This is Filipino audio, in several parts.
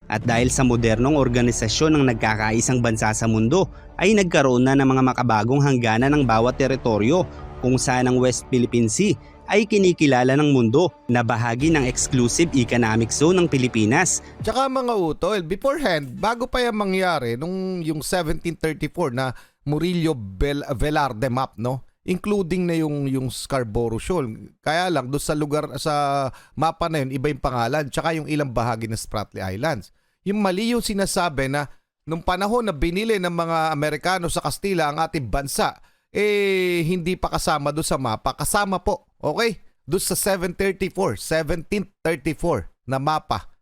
At dahil sa modernong organisasyon ng nagkakaisang bansa sa mundo, ay nagkaroon na ng mga makabagong hangganan ng bawat teritoryo kung saan ang West Philippine Sea ay kinikilala ng mundo na bahagi ng exclusive economic zone ng Pilipinas. Tsaka mga utol, beforehand, bago pa yan mangyari, nung yung 1734 na Murillo Velarde map, no? Including na yung Scarborough Shoal. Kaya lang, doon sa lugar, sa mapa na yun, iba yung pangalan, tsaka yung ilang bahagi ng Spratly Islands. Yung mali yung sinasabi na nung panahon na binili ng mga Amerikano sa Kastila ang ating bansa, hindi pa kasama doon sa mapa. Kasama po, okay? Doon sa 1734 na mapa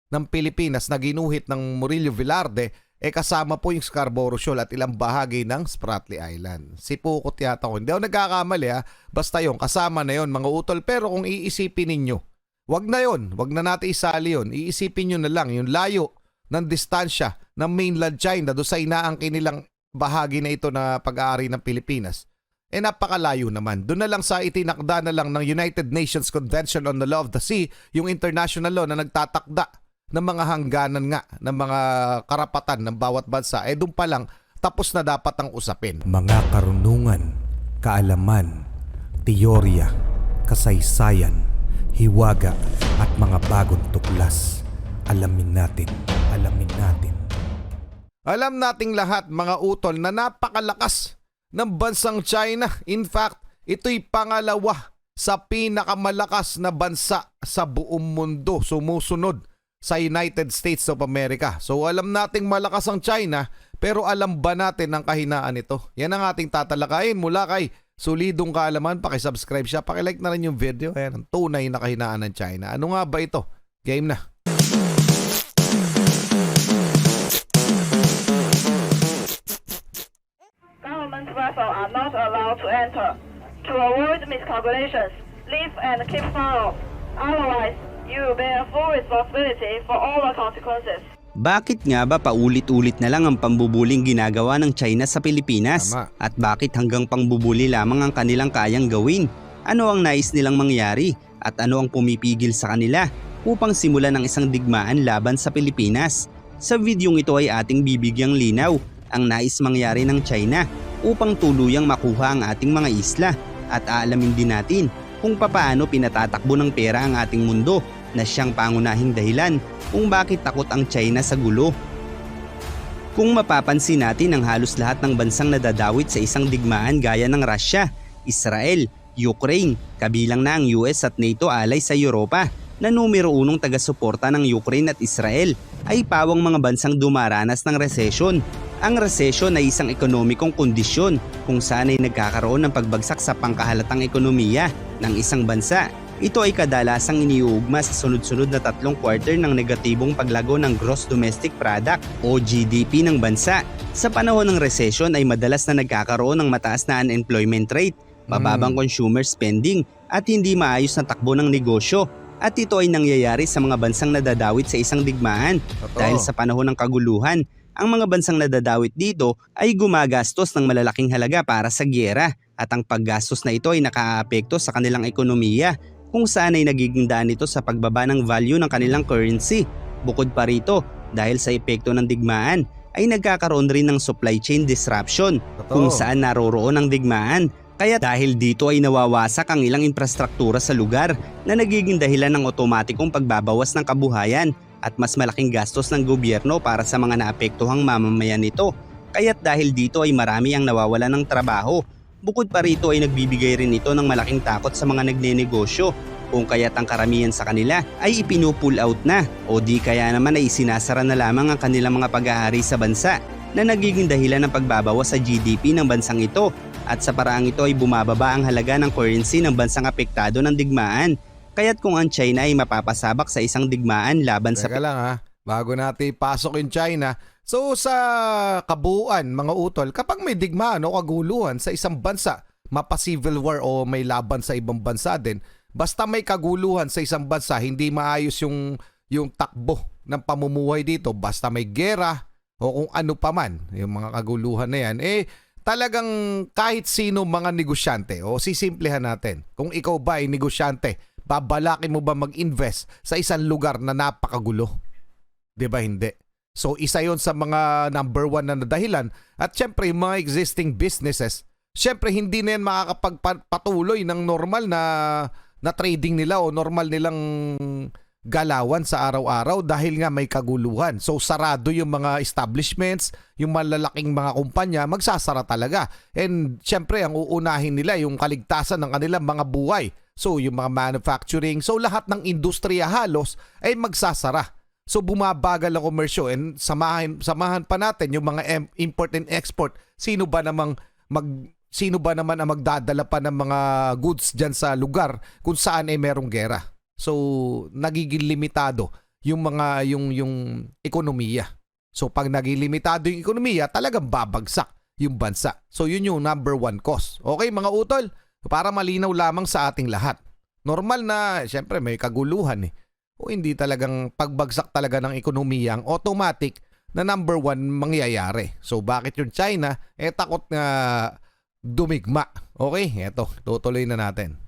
ng Pilipinas na ginuhit ng Murillo Velarde, kasama po yung Scarborough Shoal at ilang bahagi ng Spratly Island. Sipukot yata ko. Hindi ako nagkakamali ha. Basta yung kasama na yon mga utol. Pero kung iisipin ninyo, wag na yon. Wag na natin isali yon. Iisipin nyo na lang yung layo ng distansya ng mainland China doon sa inaangkin nilang bahagi na ito na pag-aari ng Pilipinas. Napakalayo naman. Doon na lang sa itinakda na lang ng United Nations Convention on the Law of the Sea, yung international law na nagtatakda ng mga hangganan nga, ng mga karapatan ng bawat bansa, doon pa lang tapos na dapat ang usapin. Mga karunungan, kaalaman, teorya, kasaysayan, hiwaga at mga bagong tuklas. Alamin natin, alamin natin. Alam nating lahat mga utol na napakalakas ng bansang China. In fact, ito'y pangalawa sa pinakamalakas na bansa sa buong mundo, sumusunod sa United States of America. So alam nating malakas ang China, pero alam ba natin ang kahinaan nito? Yan ang ating tatalakayin mula kay Solidong Kaalaman. Pakisubscribe siya, pakilike na rin yung video. Ayan, ang tunay na kahinaan ng China. Ano nga ba ito? Game na. Government vessels are not allowed to enter. To avoid miscalculations, leave and keep far off. Otherwise, you bear full responsibility for all the consequences. Bakit nga ba paulit-ulit na lang ang pambubuling ginagawa ng China sa Pilipinas? Tama. At bakit hanggang pangbubuli lamang ang kanilang kayang gawin? Ano ang nais nilang mangyari? At ano ang pumipigil sa kanila upang simulan ang isang digmaan laban sa Pilipinas? Sa videong ito ay ating bibigyang linaw ang nais mangyari ng China upang tuluyang makuha ang ating mga isla. At aalamin din natin kung papaano pinatatakbo ng pera ang ating mundo na siyang pangunahing dahilan kung bakit takot ang China sa gulo. Kung mapapansin natin ang halos lahat ng bansang nadadawit sa isang digmaan gaya ng Russia, Israel, Ukraine, kabilang na ang US at NATO alay sa Europa na numero unong taga-suporta ng Ukraine at Israel ay pawang mga bansang dumaranas ng resesyon. Ang resesyon ay isang ekonomikong kondisyon kung saan ay nagkakaroon ng pagbagsak sa pangkahalatang ekonomiya ng isang bansa. Ito ay kadalasang iniuugma sa sunod-sunod na 3 quarter ng negatibong paglago ng Gross Domestic Product o GDP ng bansa. Sa panahon ng recession ay madalas na nagkakaroon ng mataas na unemployment rate, mababang consumer spending at hindi maayos na takbo ng negosyo. At ito ay nangyayari sa mga bansang nadadawit sa isang digmaan. Dahil sa panahon ng kaguluhan, ang mga bansang nadadawit dito ay gumagastos ng malalaking halaga para sa giyera at ang paggastos na ito ay nakaapekto sa kanilang ekonomiya kung saan ay nagiging daan ito sa pagbaba ng value ng kanilang currency. Bukod pa rito, dahil sa epekto ng digmaan ay nagkakaroon rin ng supply chain disruption kung saan naroroon ang digmaan. Kaya dahil dito ay nawawasak ang ilang infrastruktura sa lugar na nagiging dahilan ng otomatikong pagbabawas ng kabuhayan at mas malaking gastos ng gobyerno para sa mga naapektuhang mamamayan nito. Kaya't dahil dito ay marami ang nawawalan ng trabaho. Bukod pa rito ay nagbibigay rin ito ng malaking takot sa mga nagnenegosyo kung kaya't ang karamihan sa kanila ay ipinupull out na o di kaya naman ay isinasara na lamang ang kanilang mga pag-aari sa bansa na nagiging dahilan ng pagbabawas sa GDP ng bansang ito at sa paraang ito ay bumababa ang halaga ng currency ng bansang apektado ng digmaan. Kaya't kung ang China ay mapapasabak sa isang digmaan laban sa... Teka lang ha, bago natin pasok yung China. So sa kabuuan mga utol, kapag may digmaan o kaguluhan sa isang bansa, mapa-civil war o may laban sa ibang bansa din, basta may kaguluhan sa isang bansa, hindi maayos yung takbo ng pamumuhay dito, basta may gera o kung ano pa man, yung mga kaguluhan na yan, talagang kahit sino mga negosyante, o sisimplehan natin, kung ikaw ba ay negosyante, babalakin mo ba mag-invest sa isang lugar na napakagulo? 'Di ba hindi? So isa yon sa mga number one na dahilan. At syempre yung mga existing businesses, syempre hindi na yan makakapagpatuloy ng normal na trading nila o normal nilang galawan sa araw-araw dahil nga may kaguluhan. So sarado yung mga establishments, yung malalaking mga kumpanya, magsasara talaga. And syempre ang uunahin nila yung kaligtasan ng kanilang mga buhay. So yung mga manufacturing, so lahat ng industriya halos ay magsasara. So bumabagal ang komersyo, and samahan pa natin yung mga import and export. Sino ba naman ang magdadala pa ng mga goods diyan sa lugar kung saan ay merong gera? So nagiging limitado yung ekonomiya. So pag naging limitado yung ekonomiya, talagang babagsak yung bansa. So yun yung number one cause. Okay mga utol, para malinaw lamang sa ating lahat. Normal na syempre may kaguluhan o hindi talagang pagbagsak talaga ng ekonomiya ang automatic na number one mangyayari. So bakit yung China takot na dumigma? Okay, eto, tutuloy na natin.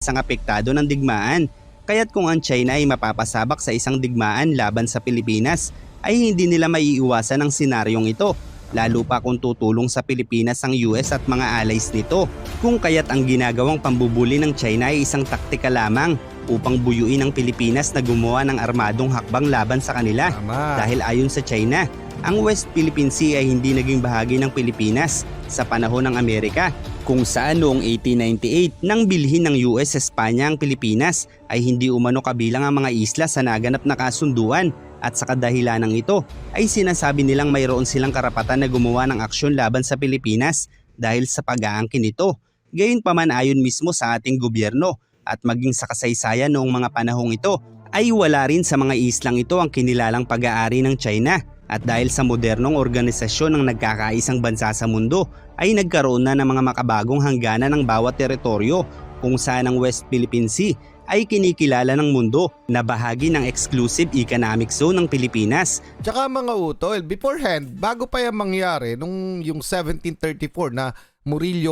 Isang apektado ng digmaan, kaya't kung ang China ay mapapasabak sa isang digmaan laban sa Pilipinas, ay hindi nila maiiwasan ang senaryong ito, lalo pa kung tutulong sa Pilipinas ang US at mga allies nito. Kung kaya't ang ginagawang pambubuli ng China ay isang taktika lamang upang buyuin ang Pilipinas na gumawa ng armadong hakbang laban sa kanila. Tama. Dahil ayon sa China, ang West Philippine Sea ay hindi naging bahagi ng Pilipinas sa panahon ng Amerika, kung saan noong 1898 nang bilhin ng US Espanya ang Pilipinas ay hindi umano kabilang ang mga isla sa naganap na kasunduan, at sa kadahilanang ito ay sinasabi nilang mayroon silang karapatan na gumawa ng aksyon laban sa Pilipinas dahil sa pag-aangkin nito. Gayunpaman ayon mismo sa ating gobyerno at maging sa kasaysayan noong mga panahong ito ay wala rin sa mga islang ito ang kinilalang pag-aari ng China, at dahil sa modernong organisasyon ng nagkakaisang bansa sa mundo ay nagkaroon na ng mga makabagong hangganan ng bawat teritoryo, kung saan ang West Philippine Sea ay kinikilala ng mundo na bahagi ng exclusive economic zone ng Pilipinas. Tsaka mga utol, beforehand, bago pa yung mangyari nung yung 1734 na Murillo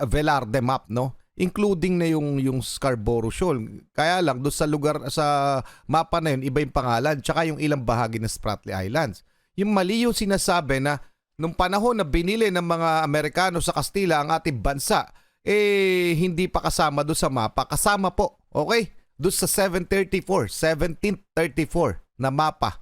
Velarde map, no? Including na yung Scarborough Shoal. Kaya lang doon sa lugar, sa mapa na yun, iba yung pangalan, tsaka yung ilang bahagi ng Spratly Islands. Yung mali yung sinasabi na nung panahon na binili ng mga Amerikano sa Kastila ang ating bansa, hindi pa kasama doon sa mapa. Kasama po, okay? Doon sa 1734 na mapa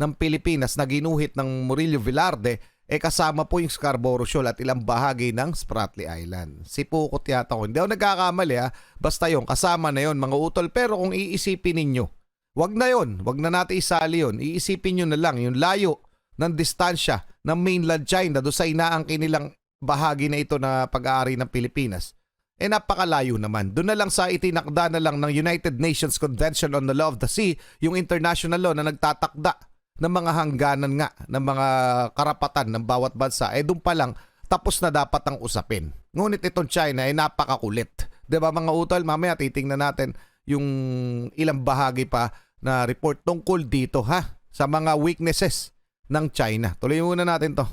ng Pilipinas na ginuhit ng Murillo Velarde, kasama po yung Scarborough Shoal at ilang bahagi ng Spratly Island. Si Pukot yata ko. Hindi ako nagkakamali basta yung kasama na yon mga utol. Pero kung iisipin ninyo, wag na yon, wag na natin isali yon. Iisipin nyo na lang yung layo ng distansya ng mainland China doon sa inaangkin nilang bahagi na ito na pag-aari ng Pilipinas. Napakalayo naman. Doon na lang sa itinakda na lang ng United Nations Convention on the Law of the Sea, yung international law na nagtatakda ng mga hangganan nga, ng mga karapatan ng bawat bansa, doon pa lang tapos na dapat ang usapin. Ngunit itong China napakakulit. Diba mga utol, mamaya titingnan natin yung ilang bahagi pa na report tungkol dito sa mga weaknesses ng China. Tuloy muna natin to.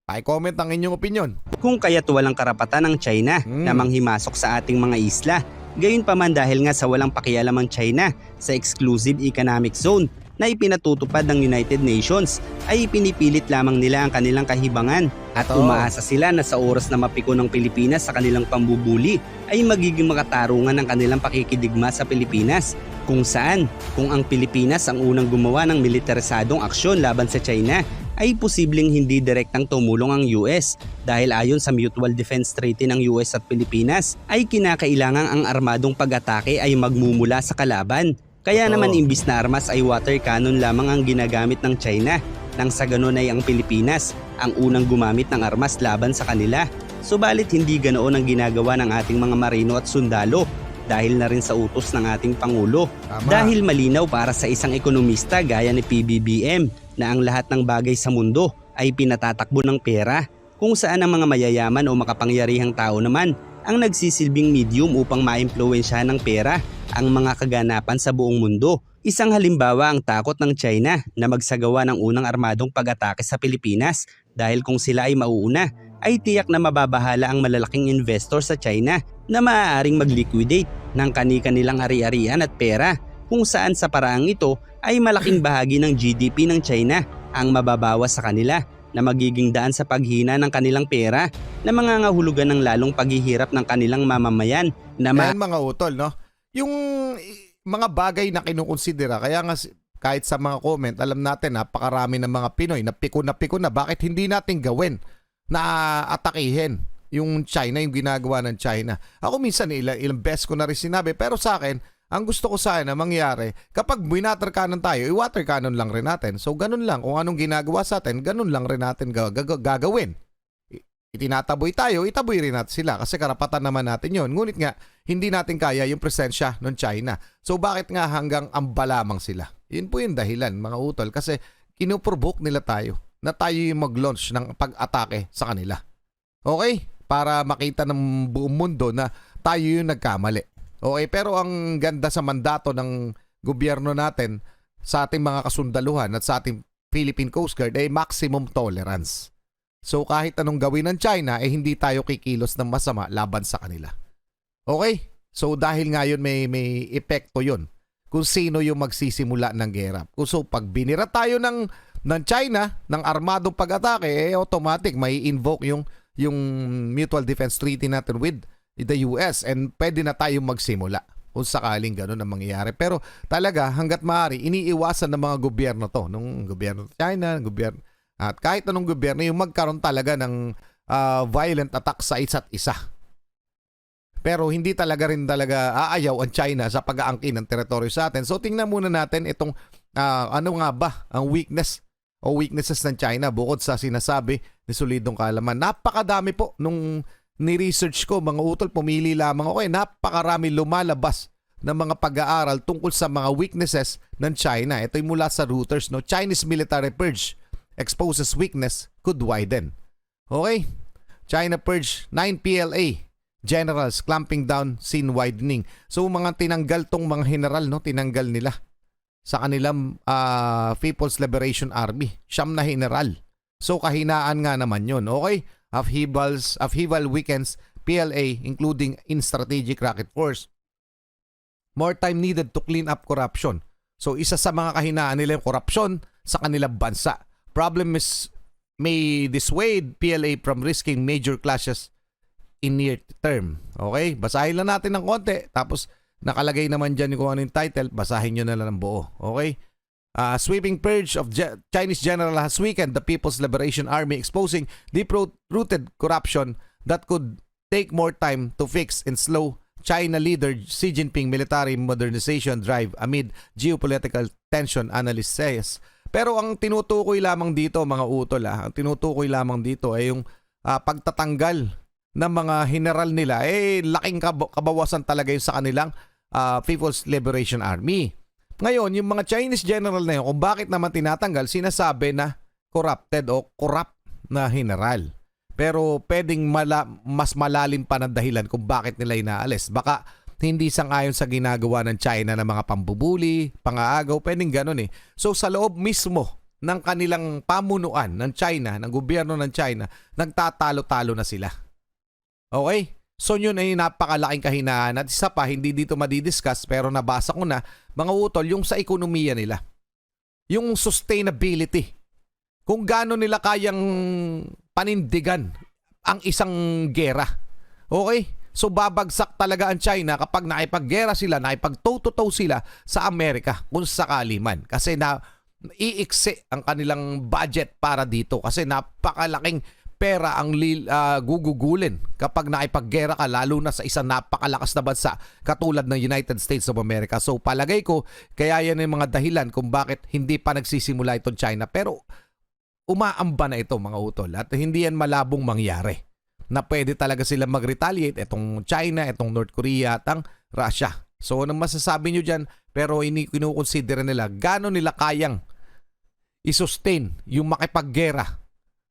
I-comment ang inyong opinion. Kung kaya't walang karapatan ng China na manghimasok sa ating mga isla, gayunpaman dahil nga sa walang pakialam ang China sa exclusive economic zone na ipinatutupad ng United Nations, ay pinipilit lamang nila ang kanilang kahibangan at umaasa sila na sa oras na mapiko ng Pilipinas sa kanilang pambubuli ay magiging makatarungan ng kanilang pakikidigma sa Pilipinas, kung saan kung ang Pilipinas ang unang gumawa ng militarisadong aksyon laban sa China ay posibleng hindi direktang tumulong ang US, dahil ayon sa Mutual Defense Treaty ng US at Pilipinas ay kinakailangang ang armadong pag-atake ay magmumula sa kalaban. Kaya naman imbis na armas ay water cannon lamang ang ginagamit ng China, nang sa ganun ay ang Pilipinas ang unang gumamit ng armas laban sa kanila. Subalit hindi ganoon ang ginagawa ng ating mga marino at sundalo, dahil na rin sa utos ng ating Pangulo. Tama. Dahil malinaw para sa isang ekonomista gaya ni PBBM na ang lahat ng bagay sa mundo ay pinatatakbo ng pera, kung saan ang mga mayayaman o makapangyarihang tao naman ang nagsisilbing medium upang maimpluwensyahan ng pera ang mga kaganapan sa buong mundo. Isang halimbawa ang takot ng China na magsagawa ng unang armadong pag-atake sa Pilipinas, dahil kung sila ay mauuna ay tiyak na mababahala ang malalaking investor sa China na maaaring mag-liquidate ng kani-kanilang ari-arian at pera, kung saan sa paraang ito ay malaking bahagi ng GDP ng China ang mababawas sa kanila na magiging daan sa paghina ng kanilang pera na mangangahulugan ng lalong paghihirap ng kanilang mamamayan na Ayan mga utol, no? Yung mga bagay na kinukonsidera, kaya nga kahit sa mga comment, alam natin napakarami ng mga Pinoy na piko na bakit hindi natin gawin na atakihin yung China, yung ginagawa ng China. Ako minsan ilang beses ko na rin sinabi, pero sa akin, ang gusto ko sana mangyari, kapag winater cannon tayo, i-water cannon lang rin natin. So ganun lang, kung anong ginagawa sa atin, ganun lang rin natin gagawin. Itinataboy tayo, itaboy rin natin sila kasi karapatan naman natin yon. Ngunit nga, hindi natin kaya yung presensya ng China. So bakit nga hanggang amba lamang sila? Yun po yung dahilan mga utol kasi kinuprovoke nila tayo na tayo yung mag-launch ng pag-atake sa kanila. Okay? Para makita ng buong mundo na tayo yung nagkamali. Okay? Pero ang ganda sa mandato ng gobyerno natin sa ating mga kasundaluhan at sa ating Philippine Coast Guard ay maximum tolerance. So kahit anong gawin ng China eh hindi tayo kikilos ng masama laban sa kanila. Okay? So dahil ngayon may epekto yun kung sino yung magsisimula ng gera. So pag binira tayo ng China ng armadong pag-atake eh automatic may invoke yung Mutual Defense Treaty natin with the US and pwede na tayong magsimula kung sakaling gano'n ang mangyayari. Pero talaga hanggat maaari iniiwasan ng mga gobyerno to, ng gobyerno ng China, ng gobyerno at kahit anong gobyerno yung magkaroon talaga ng violent attack sa isa't isa. Pero hindi talaga aayaw ang China sa pag-aangkin ng teritoryo sa atin. So tingnan muna natin itong ano nga ba ang weaknesses ng China bukod sa sinasabi ni solidong kaalaman. Napakadami po nung ni-research ko mga utol, pumili lamang ako napakarami lumalabas ng mga pag-aaral tungkol sa mga weaknesses ng China. Ito'y mula sa Reuters, no? Chinese military purge exposes weakness could widen. Okay? China purge 9 PLA generals clamping down scene widening. So mga tinanggal tong mga general, no? Tinanggal nila sa kanilang People's Liberation Army. 9 na general. So kahinaan nga naman yun. Okay? Upheaval weakens PLA including in strategic rocket force. More time needed to clean up corruption. So isa sa mga kahinaan nila yung korupsyon sa kanilang bansa. Problem is may dissuade PLA from risking major clashes in near term. Okay? Basahin lang natin ng konti. Tapos nakalagay naman dyan kung ano yung title. Basahin nyo na lang ng buo. Okay? Sweeping purge of Chinese general has weakened the People's Liberation Army, exposing deep-rooted corruption that could take more time to fix and slow China leader Xi Jinping military modernization drive amid geopolitical tension, analyst says. Pero ang tinutukoy lamang dito mga utol, ang tinutukoy lamang dito ay yung pagtatanggal ng mga general nila, laking kabawasan talaga yun sa kanilang People's Liberation Army. Ngayon, yung mga Chinese general na yun, kung bakit naman tinatanggal, sinasabi na corrupted o corrupt na general. Pero pwedeng mas malalim pa ng dahilan kung bakit nila inaalis. Baka hindi sang-ayon sa ginagawa ng China ng mga pambubuli, pangaagaw, pwedeng ganun eh. So sa loob mismo ng kanilang pamunuan ng China, ng gobyerno ng China, nagtatalo-talo na sila. Okay? So yun ay napakalaking kahinaan at isa pa, hindi dito madidiscuss pero nabasa ko na mga utol, yung sa ekonomiya nila. Yung sustainability. Kung gaano nila kayang panindigan ang isang gera. Okay? So babagsak talaga ang China kapag nakipaggera sila, nakipagtototow sila sa Amerika kung sakali man. Kasi iiksi ang kanilang budget para dito kasi napakalaking pera ang gugugulin kapag nakipaggera ka lalo na sa isang napakalakas na bansa katulad ng United States of America. So palagay ko kaya yan yung mga dahilan kung bakit hindi pa nagsisimula itong China. Pero umaamba na ito mga utol at hindi yan malabong mangyari na pwede talaga sila mag-retaliate itong China, itong North Korea at ang Russia. So anong masasabi nyo dyan? Pero kinukonsidera nila gano'n nila kayang i-sustain yung makipaggera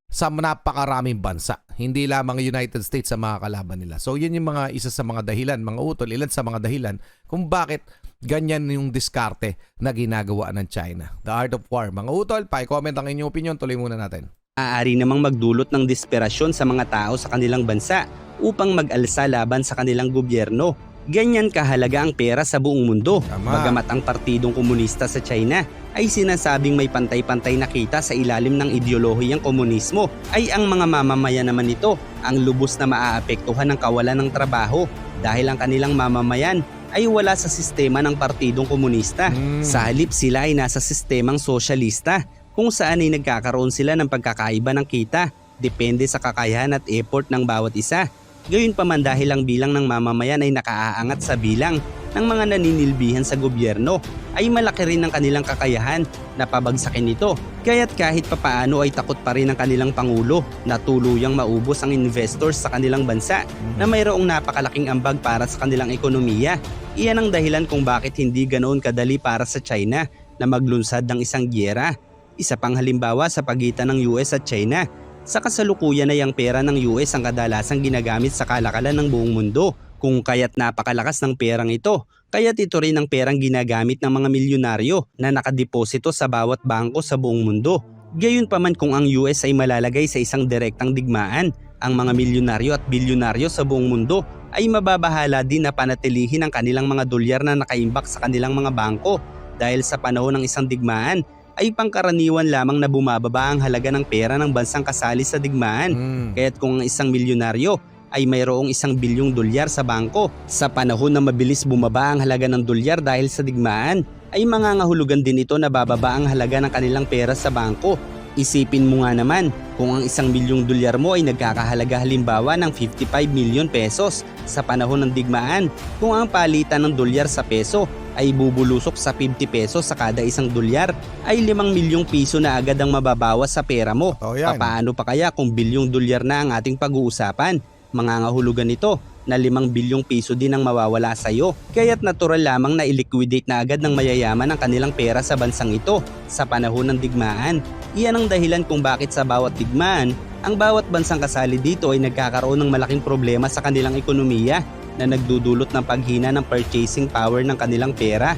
sa napakaraming bansa. Hindi lamang United States sa mga kalaban nila. So yun yung mga isa sa mga dahilan, mga utol, ilan sa mga dahilan kung bakit ganyan yung diskarte na ginagawa ng China. The Art of War. Mga utol, pa-comment ang inyong opinion. Tuloy muna natin. Maaari namang magdulot ng desperasyon sa mga tao sa kanilang bansa upang mag-alsa laban sa kanilang gobyerno Ganyan kahalaga ang pera sa buong mundo. Tama. Bagamat ang Partidong Komunista sa China ay sinasabing may pantay-pantay na kita sa ilalim ng ideolohiyang komunismo, ay ang mga mamamayan naman nito ang lubos na maaapektuhan ng kawalan ng trabaho dahil ang kanilang mamamayan ay wala sa sistema ng Partidong Komunista. Sa halip sila ay nasa sistemang sosyalista kung saan ay nagkakaroon sila ng pagkakaiba ng kita depende sa kakayahan at effort ng bawat isa. Gayunpaman dahil ang bilang ng mamamayan ay nakaaangat sa bilang ng mga naninilbihan sa gobyerno, ay malaki rin ang kanilang kakayahan na pabagsakin ito. Kaya't kahit papaano ay takot pa rin ang kanilang Pangulo na tuluyang maubos ang investors sa kanilang bansa na mayroong napakalaking ambag para sa kanilang ekonomiya. Iyan ang dahilan kung bakit hindi ganoon kadali para sa China na maglunsad ng isang giyera. Isa pang halimbawa sa pagitan ng US at China. Sa kasalukuyan ay ang pera ng US ang kadalasang ginagamit sa kalakalan ng buong mundo, kung kaya't napakalakas ng perang ito. Kaya't ito rin ang perang ginagamit ng mga milyonaryo na nakadeposito sa bawat bangko sa buong mundo. Gayunpaman kung ang US ay malalagay sa isang direktang digmaan, ang mga milyonaryo at bilyonaryo sa buong mundo ay mababahala din na panatilihin ang kanilang mga dolyar na nakaimbak sa kanilang mga bangko dahil sa panahon ng isang digmaan ay pangkaraniwan lamang na bumababa ang halaga ng pera ng bansang kasali sa digmaan. Kaya't kung ang isang milyonaryo ay mayroong 1 bilyong dolyar sa bangko, sa panahon na mabilis bumaba ang halaga ng dolyar dahil sa digmaan, ay mangangahulugan din ito na bababa ang halaga ng kanilang pera sa bangko. Isipin mo nga naman, kung ang 1 bilyong dolyar mo ay nagkakahalaga halimbawa ng 55 milyon pesos sa panahon ng digmaan, kung ang palitan ng dolyar sa peso ay bubulusok sa 50 pesos sa kada 1 dolyar, ay 5 milyong piso na agad ang mababawas sa pera mo. Paano pa kaya kung bilyong dolyar na ang ating pag-uusapan? Mangangahulugan ito na 5 bilyong piso din ang mawawala sa iyo. Kaya't natural lamang na i-liquidate na agad ng mayayaman ang kanilang pera sa bansang ito sa panahon ng digmaan. Iyan ang dahilan kung bakit sa bawat digmaan, ang bawat bansang kasali dito ay nagkakaroon ng malaking problema sa kanilang ekonomiya na nagdudulot ng paghina ng purchasing power ng kanilang pera.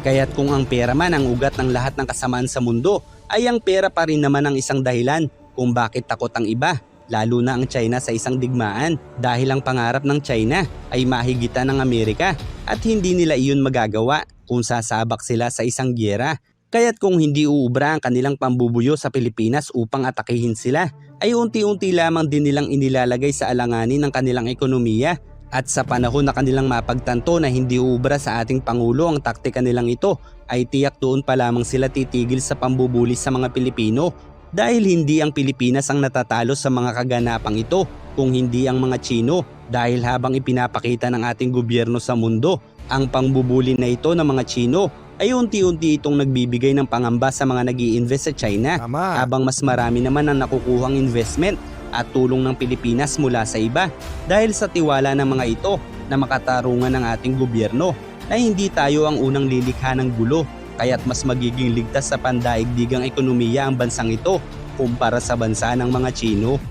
Kaya't kung ang pera man ang ugat ng lahat ng kasamaan sa mundo, ay ang pera pa rin naman ang isang dahilan kung bakit takot ang iba, lalo na ang China sa isang digmaan, dahil ang pangarap ng China ay mahigitan ng Amerika at hindi nila iyon magagawa kung sasabak sila sa isang giyera. Kaya't kung hindi uubra ang kanilang pambubuyo sa Pilipinas upang atakihin sila, ay unti-unti lamang din nilang inilalagay sa alanganin ng kanilang ekonomiya. At sa panahon na kanilang mapagtanto na hindi uubra sa ating Pangulo ang taktika nilang ito, ay tiyak doon pa lamang sila titigil sa pambubuli sa mga Pilipino, dahil hindi ang Pilipinas ang natatalo sa mga kaganapang ito kung hindi ang mga Chino, dahil habang ipinapakita ng ating gobyerno sa mundo ang pangbubuli na ito ng mga Chino, ay unti-unti itong nagbibigay ng pangamba sa mga nag-i-invest sa China. Habang mas marami naman ang nakukuhang investment at tulong ng Pilipinas mula sa iba dahil sa tiwala ng mga ito na makatarungan ng ating gobyerno na hindi tayo ang unang lilikha ng gulo, kaya't mas magiging ligtas sa pandaigdigang ekonomiya ang bansang ito kumpara sa bansa ng mga Chino.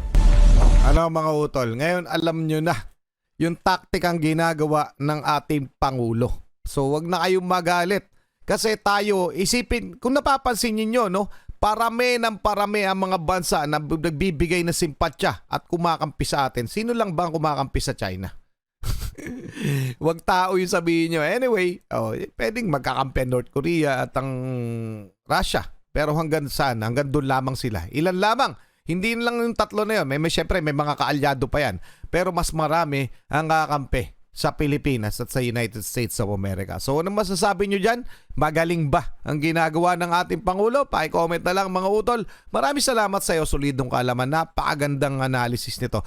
Ano mga utol, ngayon alam nyo na yung taktikang ginagawa ng ating Pangulo. So wag na kayong magalit kasi tayo, isipin, kung napapansin niyo no, parami ng parami ang mga bansa na nagbibigay ng simpatya at kumakampi sa atin. Sino lang ba ang kumakampi sa China? Wag tao yung sabihin nyo. Anyway, pwedeng magkakampi ang North Korea at ang Russia. Pero hanggang saan? Hanggang doon lamang sila. Ilan lamang? Hindi lang yung tatlo na yun. Siyempre, may mga kaalyado pa yan. Pero mas marami ang kakampi sa Pilipinas at sa United States of America. So, ano masasabi nyo dyan? Magaling ba ang ginagawa ng ating Pangulo? Paki-comment na lang mga utol. Maraming salamat sa iyo, solidong kaalaman. Napakagandang analysis nito.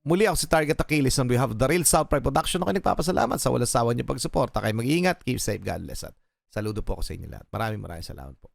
Muli ako si Target Achilles on behalf of the Real South Pride Production. Ako nagpapasalamat sa walang sawa niyo pagsuporta. Kayo mag-iingat, keep safe, God bless. At saludo po ako sa inyo lahat. Maraming salamat po.